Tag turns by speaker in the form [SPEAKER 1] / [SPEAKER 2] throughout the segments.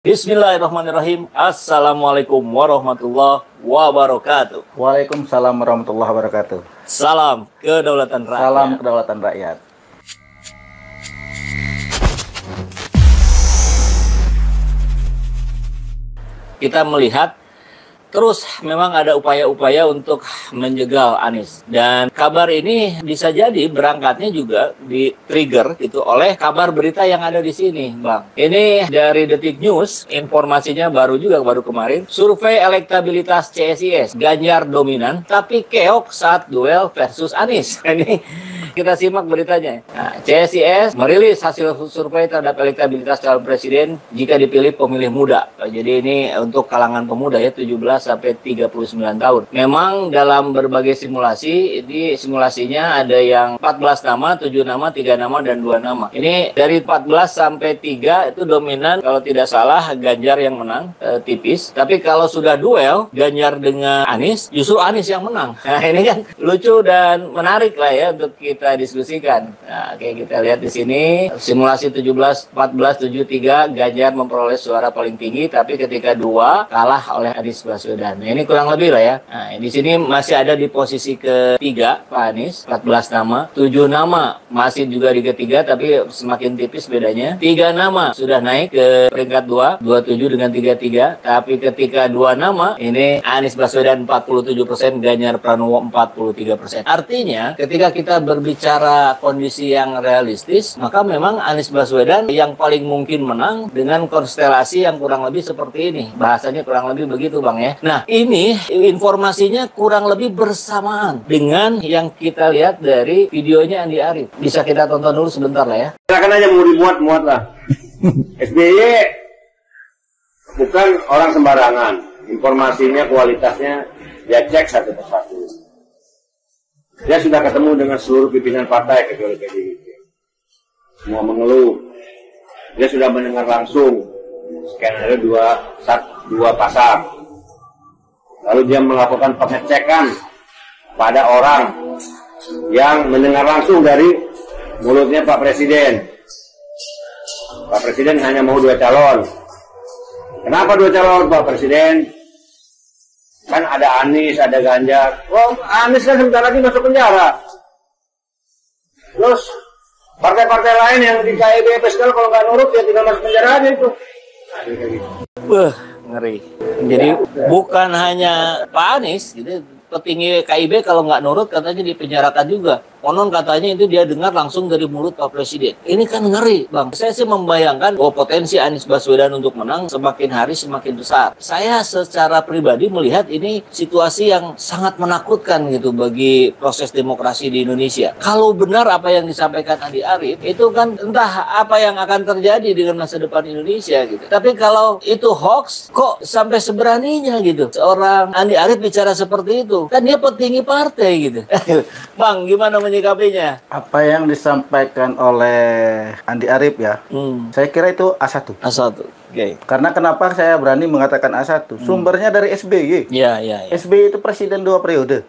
[SPEAKER 1] Bismillahirrahmanirrahim. Assalamualaikum warahmatullahi wabarakatuh.
[SPEAKER 2] Waalaikumsalam warahmatullahi wabarakatuh.
[SPEAKER 1] Salam kedaulatan rakyat.
[SPEAKER 2] Salam kedaulatan rakyat.
[SPEAKER 1] Kita melihat terus memang ada upaya-upaya untuk menjegal Anies. Dan kabar ini bisa jadi berangkatnya juga di-trigger gitu oleh kabar berita yang ada di sini, Bang. Ini dari Detik News, informasinya baru kemarin. Survei elektabilitas CSIS, Ganjar dominan, tapi keok saat duel versus Anies. Ini kita simak beritanya. Nah, CSIS merilis hasil survei terhadap elektabilitas calon presiden jika dipilih pemilih muda. Jadi ini untuk kalangan pemuda ya, 17 sampai 39 tahun. Memang dalam berbagai simulasi, ini simulasinya ada yang 14 nama, 7 nama, 3 nama, dan 2 nama. Ini dari 14 sampai 3 itu dominan, kalau tidak salah Ganjar yang menang, tipis. Tapi kalau sudah duel, Ganjar dengan Anies, justru Anies yang menang. Nah ini kan lucu dan menarik lah ya untuk kita diskusikan. Nah kayak kita lihat di sini, simulasi 17, 14, 7, 3, Ganjar memperoleh suara paling tinggi, tapi ketika 2 kalah oleh Anies Baswedan. Nah, ini kurang lebih lah ya. Nah, di sini masih ada di posisi ketiga Pak Anies, 14 nama, 7 nama masih juga di ketiga, tapi semakin tipis bedanya. 3 nama sudah naik ke peringkat 2, 27 dengan 33, tapi ketika 2 nama, ini Anies Baswedan 47%, Ganjar Pranowo 43%. Artinya, ketika kita berbicara kondisi yang realistis, maka memang Anies Baswedan yang paling mungkin menang dengan konstelasi yang kurang lebih seperti ini. Bahasanya kurang lebih begitu, Bang ya. Nah, ini informasinya kurang lebih bersamaan dengan yang kita lihat dari videonya Andi Arief. Bisa kita tonton dulu sebentar lah ya.
[SPEAKER 3] Silakan aja mau dimuat-muat lah. SBY bukan orang sembarangan. Informasinya, kualitasnya, dia cek satu persatu. Dia sudah ketemu dengan seluruh pimpinan partai kecuali PDIP. Semua mengeluh. Dia sudah mendengar langsung skenario dua pasar. Lalu dia melakukan pengecekan pada orang yang mendengar langsung dari mulutnya Pak Presiden. Pak Presiden hanya mau 2 calon. Kenapa 2 calon Pak Presiden? Kan ada Anies, ada Ganjar. Oh, Anies kan sebentar lagi masuk penjara. Terus partai-partai lain yang di KIB sekarang kalau nggak nurut ya tinggal masuk penjara aja itu.
[SPEAKER 1] Ngeri. Jadi bukan hanya Pak Anies, gitu, petinggi KIB kalau nggak nurut katanya dipenjarakan juga. Konon katanya itu dia dengar langsung dari mulut Pak Presiden. Ini kan ngeri, Bang. Saya sih membayangkan bahwa potensi Anies Baswedan untuk menang semakin hari semakin besar. Saya secara pribadi melihat ini situasi yang sangat menakutkan gitu bagi proses demokrasi di Indonesia. Kalau benar apa yang disampaikan Andi Arief, itu kan entah apa yang akan terjadi dengan masa depan Indonesia gitu. Tapi kalau itu hoax, kok sampai seberaninya gitu seorang Andi Arief bicara seperti itu? Kan dia petinggi partai gitu. Bang, gimana menyikapinya?
[SPEAKER 2] Apa yang disampaikan oleh Andi Arief ya, saya kira itu A1.
[SPEAKER 1] A1, oke.
[SPEAKER 2] Karena kenapa saya berani mengatakan A1? Sumbernya dari SBY.
[SPEAKER 1] Ya.
[SPEAKER 2] SBY itu presiden 2 periode.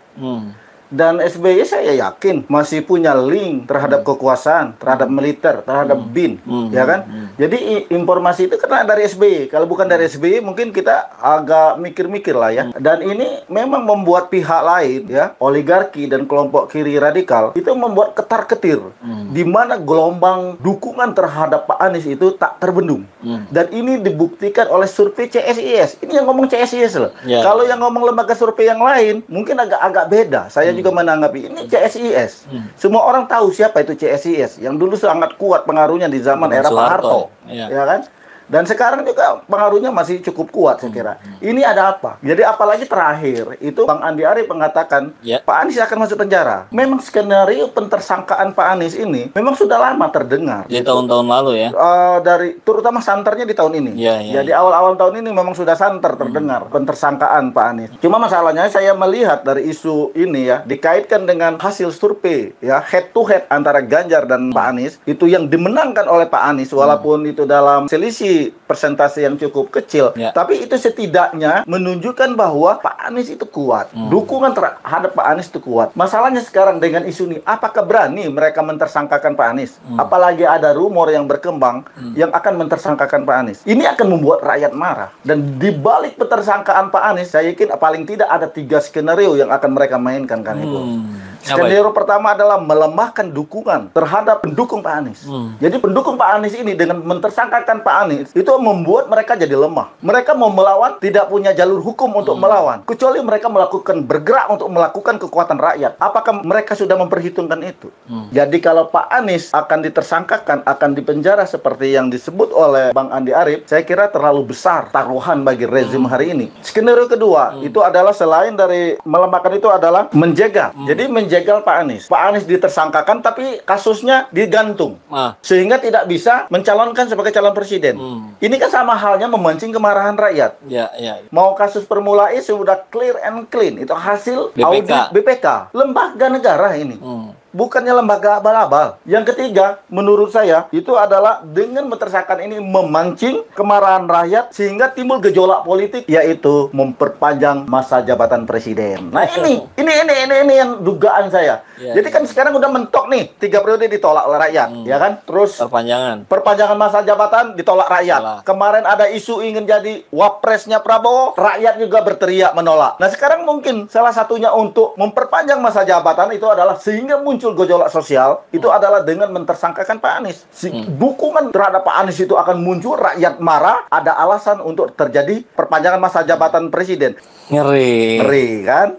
[SPEAKER 2] Dan SBY saya yakin masih punya link terhadap kekuasaan, terhadap militer, terhadap BIN, ya kan? Jadi informasi itu karena dari SBY. Kalau bukan dari SBY mungkin kita agak mikir-mikir lah ya. Dan ini memang membuat pihak lain ya, oligarki dan kelompok kiri radikal itu membuat ketar-ketir, di mana gelombang dukungan terhadap Pak Anies itu tak terbendung. Dan ini dibuktikan oleh survei CSIS. Ini yang ngomong CSIS loh. Kalau yang ngomong lembaga survei yang lain mungkin agak beda. Saya juga menanggapi ini CSIS. Semua orang tahu siapa itu CSIS yang dulu sangat kuat pengaruhnya di zaman era Pak Harto, ya kan? Dan sekarang juga pengaruhnya masih cukup kuat saya kira. Ini ada apa? Jadi apalagi terakhir itu Bang Andi Arief mengatakan Pak Anies akan masuk penjara. Memang skenario pentersangkaan Pak Anies ini memang sudah lama terdengar.
[SPEAKER 1] Di tahun-tahun lalu ya.
[SPEAKER 2] Dari terutama santernya di tahun ini. Jadi awal-awal tahun ini memang sudah santer terdengar pentersangkaan Pak Anies. Cuma masalahnya saya melihat dari isu ini ya dikaitkan dengan hasil survei ya head to head antara Ganjar dan Pak Anies itu yang dimenangkan oleh Pak Anies walaupun itu dalam selisih memiliki persentase yang cukup kecil, tapi itu setidaknya menunjukkan bahwa Pak Anies itu kuat. Dukungan terhadap Pak Anies itu kuat. Masalahnya sekarang dengan isu ini, apakah berani mereka mentersangkakan Pak Anies? Apalagi ada rumor yang berkembang yang akan mentersangkakan Pak Anies. Ini akan membuat rakyat marah. Dan di balik petersangkaan Pak Anies, saya yakin paling tidak ada 3 skenario yang akan mereka mainkan kan itu. Skenario pertama adalah melemahkan dukungan terhadap pendukung Pak Anies. Jadi pendukung Pak Anies ini dengan mentersangkakan Pak Anies itu membuat mereka jadi lemah. Mereka mau melawan, tidak punya jalur hukum untuk melawan, kecuali mereka bergerak untuk melakukan kekuatan rakyat. Apakah mereka sudah memperhitungkan itu? Jadi kalau Pak Anies akan ditersangkakan, akan dipenjara seperti yang disebut oleh Bang Andi Arief, saya kira terlalu besar taruhan bagi rezim hari ini. Skenario kedua itu adalah selain dari melemahkan itu adalah menjegal. Jadi menjegal Pak Anies. Pak Anies ditersangkakan tapi kasusnya digantung. Sehingga tidak bisa mencalonkan sebagai calon presiden. Ini kan sama halnya memancing kemarahan rakyat. Mau kasus Formula E sudah clear and clean. Itu hasil audit BPK. Lembaga negara ini. Bukannya lembaga abal-abal. Yang ketiga, menurut saya, itu adalah dengan mentersangkakan ini memancing kemarahan rakyat sehingga timbul gejolak politik, yaitu memperpanjang masa jabatan presiden. Nah ini yang dugaan saya. Jadi kan sekarang udah mentok nih, 3 periode ditolak oleh rakyat, ya kan? Terus perpanjangan masa jabatan ditolak rakyat. Kemarin ada isu ingin jadi wapresnya Prabowo, rakyat juga berteriak menolak. Nah sekarang mungkin salah satunya untuk memperpanjang masa jabatan itu adalah sehingga muncul gejolak sosial itu adalah dengan mentersangkakan Pak Anies. Dukungan terhadap Pak Anies itu akan muncul, rakyat marah, ada alasan untuk terjadi perpanjangan masa jabatan presiden. Ngeri kan?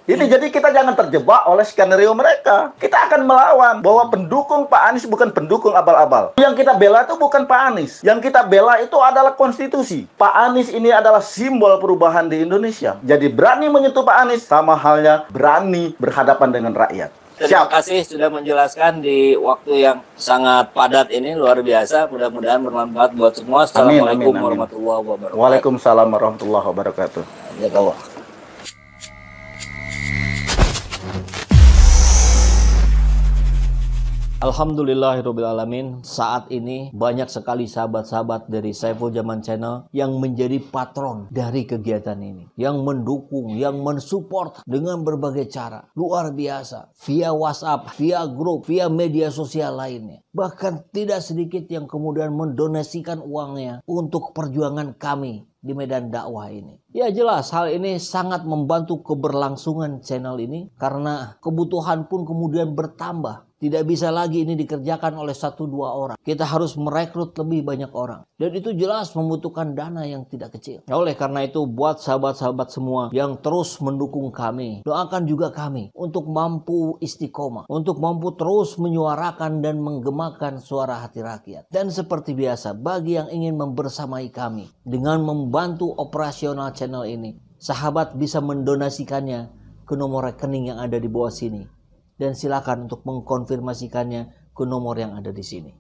[SPEAKER 2] Ini jadi kita jangan terjebak oleh skenario mereka. Kita akan melawan bahwa pendukung Pak Anies bukan pendukung abal-abal. Yang kita bela itu bukan Pak Anies. Yang kita bela itu adalah konstitusi. Pak Anies ini adalah simbol perubahan di Indonesia. Jadi berani menyentuh Pak Anies sama halnya berani berhadapan dengan rakyat.
[SPEAKER 1] Terima kasih sudah menjelaskan di waktu yang sangat padat ini, luar biasa. Mudah-mudahan bermanfaat buat semua. Assalamualaikum warahmatullahi wabarakatuh.
[SPEAKER 2] Waalaikumsalam warahmatullahi wabarakatuh.
[SPEAKER 1] Jazakallah. Alhamdulillahirrabbilalamin. Saat ini banyak sekali sahabat-sahabat dari Saiful Zaman Channel yang menjadi patron dari kegiatan ini, yang mendukung, yang mensupport dengan berbagai cara. Luar biasa. Via WhatsApp, via grup, via media sosial lainnya. Bahkan tidak sedikit yang kemudian mendonasikan uangnya untuk perjuangan kami di medan dakwah ini. Ya jelas hal ini sangat membantu keberlangsungan channel ini karena kebutuhan pun kemudian bertambah. Tidak bisa lagi ini dikerjakan oleh 1-2 orang. Kita harus merekrut lebih banyak orang. Dan itu jelas membutuhkan dana yang tidak kecil. Nah, oleh karena itu buat sahabat-sahabat semua yang terus mendukung kami, doakan juga kami untuk mampu istiqomah, untuk mampu terus menyuarakan dan menggemakan suara hati rakyat. Dan seperti biasa, bagi yang ingin membersamai kami dengan membantu operasional channel ini, sahabat bisa mendonasikannya ke nomor rekening yang ada di bawah sini. Dan silakan untuk mengkonfirmasikannya ke nomor yang ada di sini.